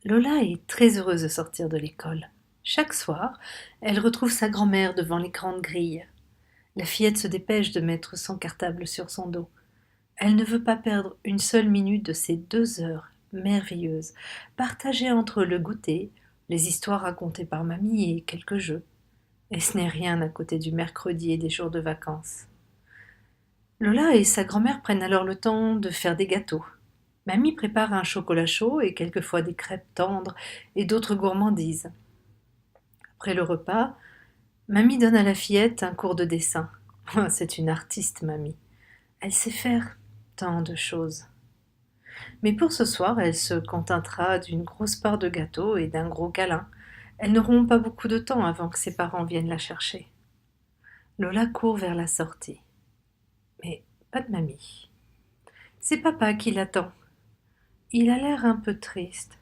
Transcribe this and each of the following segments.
Lola est très heureuse de sortir de l'école. Chaque soir, elle retrouve sa grand-mère devant les grandes grilles. La fillette se dépêche de mettre son cartable sur son dos. Elle ne veut pas perdre une seule minute de ces 2 heures merveilleuses, partagées entre le goûter, les histoires racontées par mamie et quelques jeux. Et ce n'est rien à côté du mercredi et des jours de vacances. Lola et sa grand-mère prennent alors le temps de faire des gâteaux. Mamie prépare un chocolat chaud et quelquefois des crêpes tendres et d'autres gourmandises. Après le repas, mamie donne à la fillette un cours de dessin. C'est une artiste, mamie. Elle sait faire tant de choses. Mais pour ce soir, elle se contentera d'une grosse part de gâteau et d'un gros câlin. Elles n'auront pas beaucoup de temps avant que ses parents viennent la chercher. Lola court vers la sortie. Mais pas de mamie. C'est papa qui l'attend. Il a l'air un peu triste.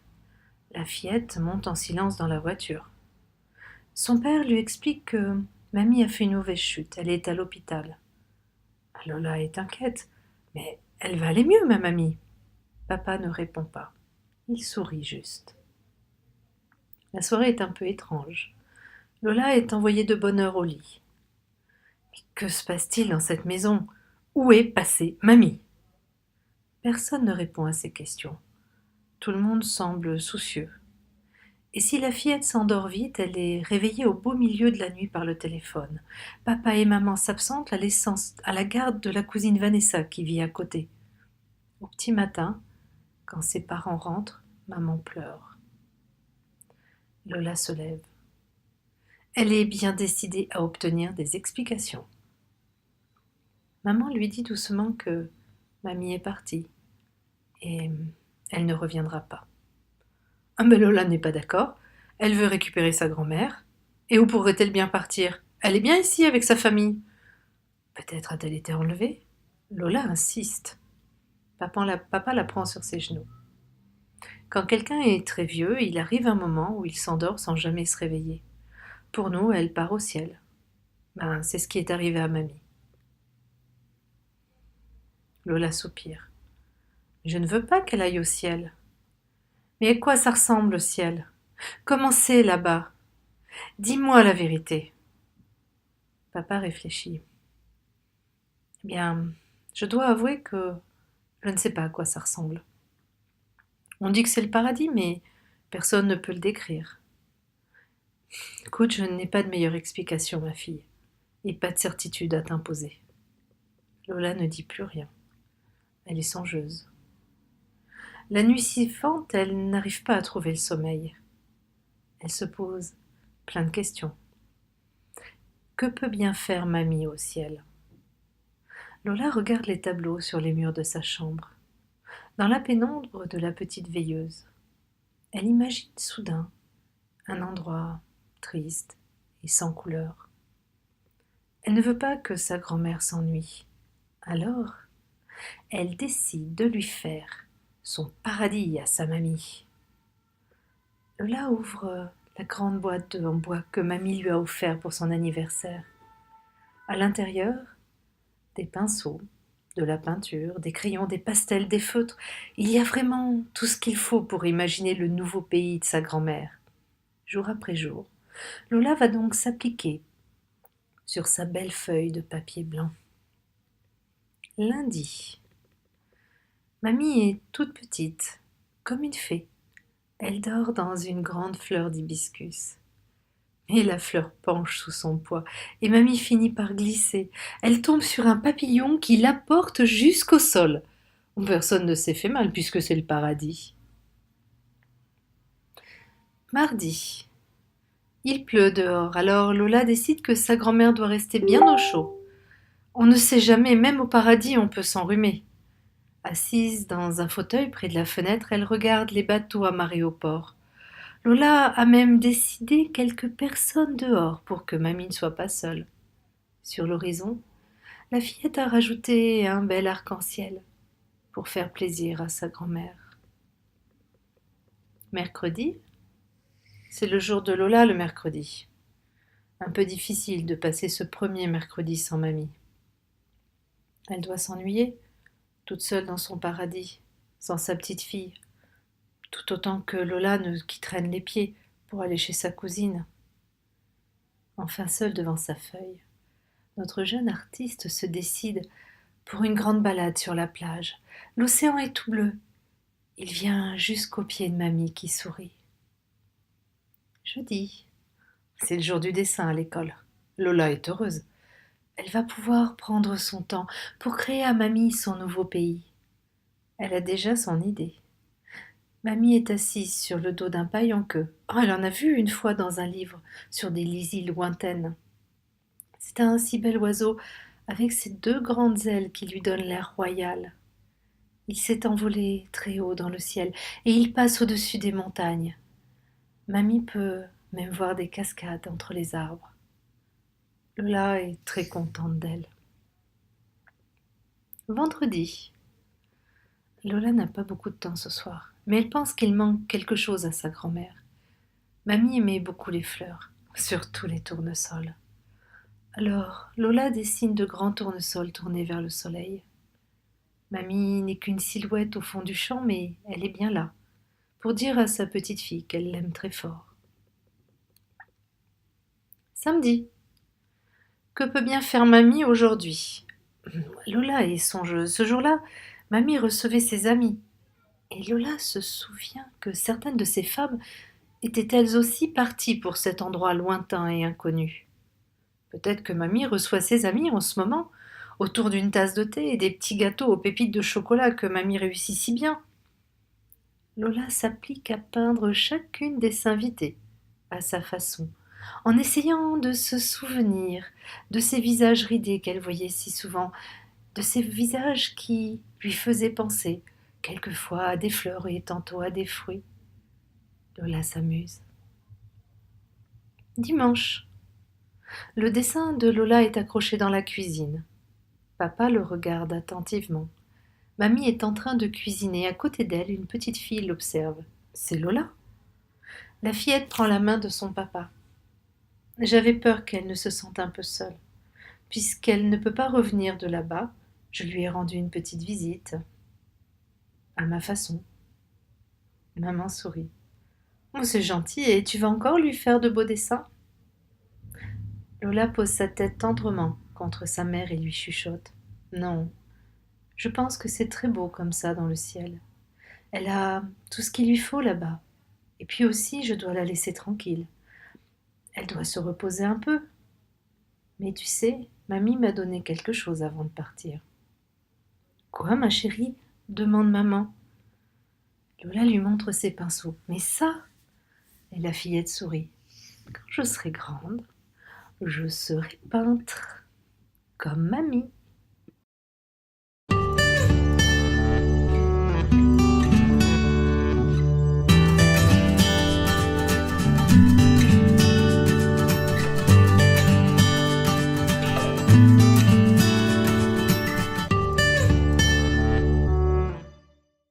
La fillette monte en silence dans la voiture. Son père lui explique que mamie a fait une mauvaise chute, elle est à l'hôpital. Lola est inquiète. Mais elle va aller mieux, ma mamie. Papa ne répond pas. Il sourit juste. La soirée est un peu étrange. Lola est envoyée de bonne heure au lit. Mais que se passe-t-il dans cette maison? Où est passée mamie? Personne ne répond à ces questions. Tout le monde semble soucieux. Et si la fillette s'endort vite, elle est réveillée au beau milieu de la nuit par le téléphone. Papa et maman s'absentent, la laissant à la garde de la cousine Vanessa qui vit à côté. Au petit matin, quand ses parents rentrent, maman pleure. Lola se lève. Elle est bien décidée à obtenir des explications. Maman lui dit doucement que mamie est partie et elle ne reviendra pas. Ah mais Lola n'est pas d'accord. Elle veut récupérer sa grand-mère. Et où pourrait-elle bien partir? Elle est bien ici avec sa famille. Peut-être a-t-elle été enlevée? Lola insiste. Papa la prend sur ses genoux. Quand quelqu'un est très vieux, il arrive un moment où il s'endort sans jamais se réveiller. Pour nous, elle part au ciel. C'est ce qui est arrivé à mamie. Lola soupire. Je ne veux pas qu'elle aille au ciel. Mais à quoi ça ressemble le ciel? Comment c'est là-bas? Dis-moi la vérité. Papa réfléchit. Eh bien, je dois avouer que je ne sais pas à quoi ça ressemble. On dit que c'est le paradis, mais personne ne peut le décrire. Écoute, je n'ai pas de meilleure explication, ma fille, et pas de certitude à t'imposer. Lola ne dit plus rien. Elle est songeuse. La nuit suivante, elle n'arrive pas à trouver le sommeil. Elle se pose plein de questions. Que peut bien faire mamie au ciel? Lola regarde les tableaux sur les murs de sa chambre. Dans la pénombre de la petite veilleuse, elle imagine soudain un endroit triste et sans couleur. Elle ne veut pas que sa grand-mère s'ennuie. Alors, elle décide de lui faire son paradis à sa mamie. Lola ouvre la grande boîte en bois que mamie lui a offert pour son anniversaire. À l'intérieur, des pinceaux, de la peinture, des crayons, des pastels, des feutres. Il y a vraiment tout ce qu'il faut pour imaginer le nouveau pays de sa grand-mère. Jour après jour, Lola va donc s'appliquer sur sa belle feuille de papier blanc. Lundi. Mamie est toute petite, comme une fée. Elle dort dans une grande fleur d'hibiscus. Et la fleur penche sous son poids, et mamie finit par glisser. Elle tombe sur un papillon qui la porte jusqu'au sol. Personne ne s'est fait mal puisque c'est le paradis. Mardi. Il pleut dehors, alors Lola décide que sa grand-mère doit rester bien au chaud. On ne sait jamais, même au paradis on peut s'enrhumer. Assise dans un fauteuil près de la fenêtre, elle regarde les bateaux amarrés au port. Lola a même décidé quelques personnes dehors pour que mamie ne soit pas seule. Sur l'horizon, la fillette a rajouté un bel arc-en-ciel pour faire plaisir à sa grand-mère. Mercredi, c'est le jour de Lola le mercredi. Un peu difficile de passer ce premier mercredi sans mamie. Elle doit s'ennuyer, toute seule dans son paradis, sans sa petite fille. tout autant que Lola qui traîne les pieds pour aller chez sa cousine. Enfin seul devant sa feuille, notre jeune artiste se décide pour une grande balade sur la plage. L'océan est tout bleu. Il vient jusqu'aux pieds de mamie qui sourit. Jeudi, c'est le jour du dessin à l'école. Lola est heureuse. Elle va pouvoir prendre son temps pour créer à mamie son nouveau pays. Elle a déjà son idée. Mamie est assise sur le dos d'un paille en queue. Oh, elle en a vu une fois dans un livre sur des îles lointaines. C'est un si bel oiseau avec ses deux grandes ailes qui lui donnent l'air royal. Il s'est envolé très haut dans le ciel et il passe au-dessus des montagnes. Mamie peut même voir des cascades entre les arbres. Lola est très contente d'elle. Vendredi. Lola n'a pas beaucoup de temps ce soir, mais elle pense qu'il manque quelque chose à sa grand-mère. Mamie aimait beaucoup les fleurs, surtout les tournesols. Alors, Lola dessine de grands tournesols tournés vers le soleil. Mamie n'est qu'une silhouette au fond du champ, mais elle est bien là, pour dire à sa petite fille qu'elle l'aime très fort. Samedi. Que peut bien faire mamie aujourd'hui? Lola est songeuse. Ce jour-là, mamie recevait ses amis. Et Lola se souvient que certaines de ces femmes étaient elles aussi parties pour cet endroit lointain et inconnu. Peut-être que mamie reçoit ses amis en ce moment, autour d'une tasse de thé et des petits gâteaux aux pépites de chocolat que mamie réussit si bien. Lola s'applique à peindre chacune des invitées, à sa façon, en essayant de se souvenir de ces visages ridés qu'elle voyait si souvent, de ces visages qui lui faisaient penser, quelquefois à des fleurs et tantôt à des fruits. Lola s'amuse. Dimanche. Le dessin de Lola est accroché dans la cuisine. Papa le regarde attentivement. Mamie est en train de cuisiner. À côté d'elle, une petite fille l'observe. C'est Lola. La fillette prend la main de son papa. J'avais peur qu'elle ne se sente un peu seule. Puisqu'elle ne peut pas revenir de là-bas, je lui ai rendu une petite visite. À ma façon. Maman sourit. Oh, c'est gentil, et tu vas encore lui faire de beaux dessins? Lola pose sa tête tendrement contre sa mère et lui chuchote. Non, je pense que c'est très beau comme ça dans le ciel. Elle a tout ce qu'il lui faut là-bas. Et puis aussi, je dois la laisser tranquille. Elle doit se reposer un peu. Mais tu sais, mamie m'a donné quelque chose avant de partir. Quoi, ma chérie? Demande maman. Lola lui montre ses pinceaux. Mais ça? Et la fillette sourit. Quand je serai grande, je serai peintre, comme mamie.